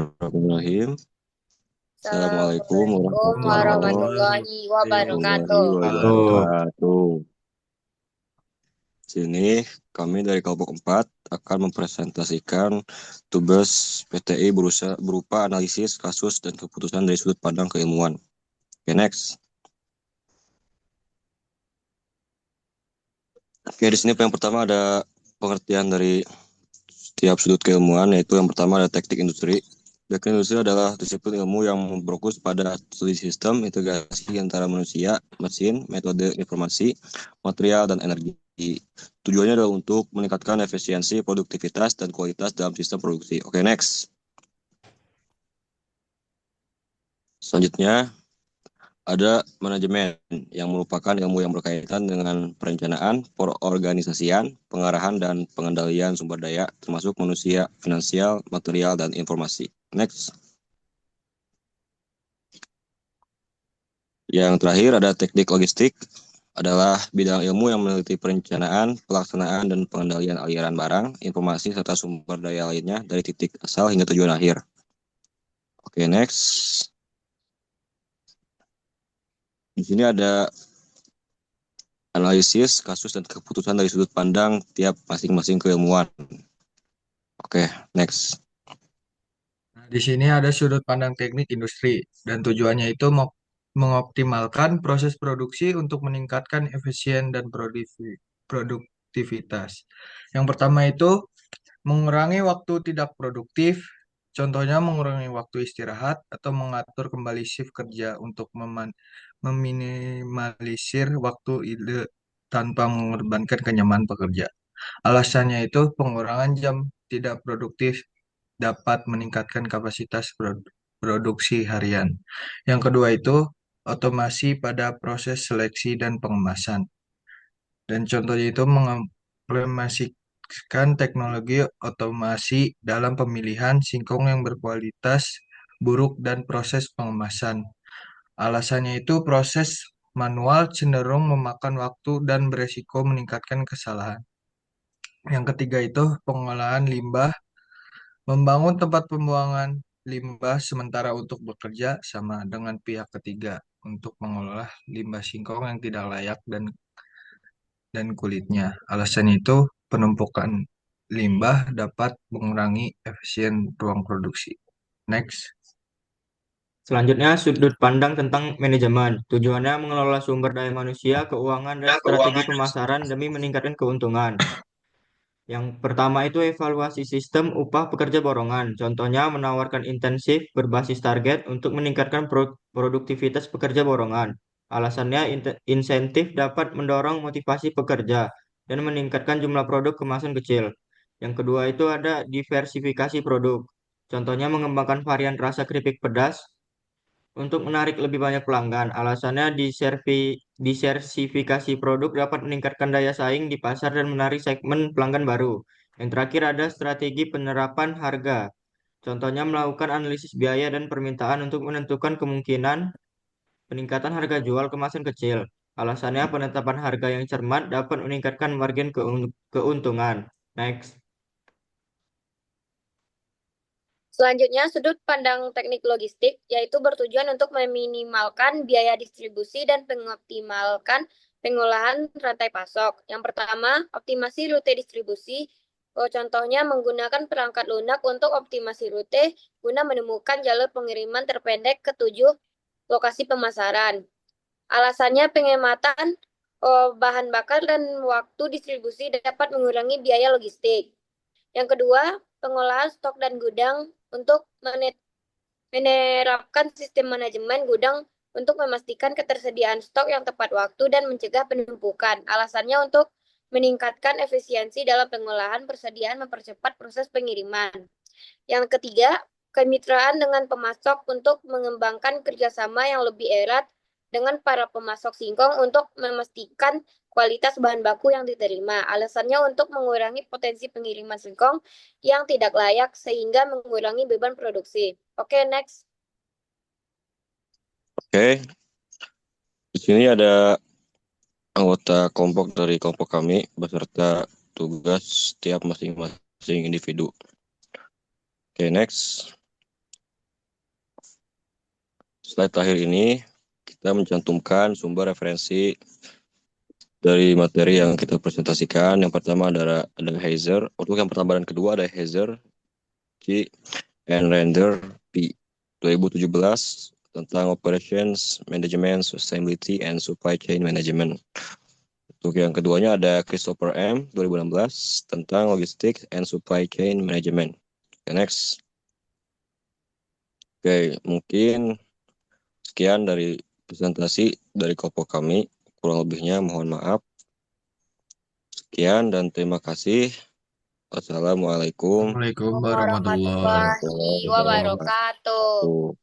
Bismillahirrahmanirrahim. Assalamualaikum Assalamualaikum warahmatullahi warahmatullahi wabarakatuh. wabarakatuh. Sini kami dari kelompok 4 akan mempresentasikan tugas PTI berupa analisis kasus dan keputusan dari sudut pandang keilmuan. Oke, next. Oke, di sini yang pertama ada pengertian dari setiap sudut keilmuan, yaitu yang pertama ada teknik industri. Teknik industri adalah disiplin ilmu yang berfokus pada studi sistem, integrasi antara manusia, mesin, metode informasi, material, dan energi. Tujuannya adalah untuk meningkatkan efisiensi, produktivitas, dan kualitas dalam sistem produksi. Oke, next. Selanjutnya, ada manajemen yang merupakan ilmu yang berkaitan dengan perencanaan, perorganisasian, pengarahan, dan pengendalian sumber daya, termasuk manusia, finansial, material, dan informasi. Next. Yang terakhir ada teknik logistik, adalah bidang ilmu yang meneliti perencanaan, pelaksanaan, dan pengendalian aliran barang, informasi, serta sumber daya lainnya dari titik asal hingga tujuan akhir. Oke, next. Di sini ada analisis kasus dan keputusan dari sudut pandang tiap masing-masing keilmuan. Oke, next. Nah, di sini ada sudut pandang teknik industri dan tujuannya itu mengoptimalkan proses produksi untuk meningkatkan efisien dan produktivitas. Yang pertama itu mengurangi waktu tidak produktif, contohnya mengurangi waktu istirahat atau mengatur kembali shift kerja untuk meminimalisir waktu ide tanpa mengorbankan kenyamanan pekerja. Alasannya itu pengurangan jam tidak produktif dapat meningkatkan kapasitas produksi harian. Yang kedua itu otomasi pada proses seleksi dan pengemasan. Dan contohnya itu mengimplementasikan teknologi otomasi dalam pemilihan singkong yang berkualitas buruk dan proses pengemasan. Alasannya itu proses manual cenderung memakan waktu dan beresiko meningkatkan kesalahan. Yang ketiga itu pengolahan limbah, membangun tempat pembuangan limbah sementara untuk bekerja sama dengan pihak ketiga untuk mengolah limbah singkong yang tidak layak dan kulitnya. Alasan itu penumpukan limbah dapat mengurangi efisien ruang produksi. Next. Selanjutnya, sudut pandang tentang manajemen. Tujuannya mengelola sumber daya manusia, keuangan, dan strategi pemasaran demi meningkatkan keuntungan. Yang pertama itu evaluasi sistem upah pekerja borongan. Contohnya menawarkan intensif berbasis target untuk meningkatkan produktivitas pekerja borongan. Alasannya insentif dapat mendorong motivasi pekerja dan meningkatkan jumlah produk kemasan kecil. Yang kedua itu ada diversifikasi produk. Contohnya mengembangkan varian rasa keripik pedas untuk menarik lebih banyak pelanggan. Alasannya diversifikasi produk dapat meningkatkan daya saing di pasar dan menarik segmen pelanggan baru. Yang terakhir ada strategi penerapan harga. Contohnya melakukan analisis biaya dan permintaan untuk menentukan kemungkinan peningkatan harga jual kemasan kecil. Alasannya penetapan harga yang cermat dapat meningkatkan margin keuntungan. Next. Selanjutnya, sudut pandang teknik logistik, yaitu bertujuan untuk meminimalkan biaya distribusi dan mengoptimalkan pengolahan rantai pasok. Yang pertama, optimasi rute distribusi. Contohnya menggunakan perangkat lunak untuk optimasi rute guna menemukan jalur pengiriman terpendek ke 7 lokasi pemasaran. Alasannya penghematan bahan bakar dan waktu distribusi dapat mengurangi biaya logistik. Yang kedua, pengolahan stok dan gudang untuk menerapkan sistem manajemen gudang untuk memastikan ketersediaan stok yang tepat waktu dan mencegah penumpukan. Alasannya untuk meningkatkan efisiensi dalam pengolahan persediaan mempercepat proses pengiriman. Yang ketiga, kemitraan dengan pemasok untuk mengembangkan kerjasama yang lebih erat dengan para pemasok singkong untuk memastikan kualitas bahan baku yang diterima. Alasannya untuk mengurangi potensi pengiriman singkong yang tidak layak sehingga mengurangi beban produksi. Oke, next. Oke, di sini ada anggota kelompok dari kelompok kami beserta tugas setiap masing-masing individu. Oke, next. slide terakhir ini kita mencantumkan sumber referensi dari materi yang kita presentasikan. Yang pertama ada Heiser. Untuk yang pertama dan kedua ada Heiser, G, and Render P 2017 tentang Operations Management, Sustainability, and Supply Chain Management. Untuk yang keduanya ada Christopher M 2016 tentang Logistics and Supply Chain Management. Okay, next. Oke, mungkin sekian dari presentasi dari kelompok kami. Kurang lebihnya mohon maaf. Sekian dan terima kasih. Wassalamualaikum Assalamualaikum warahmatullahi warahmatullahi wabarakatuh. wabarakatuh.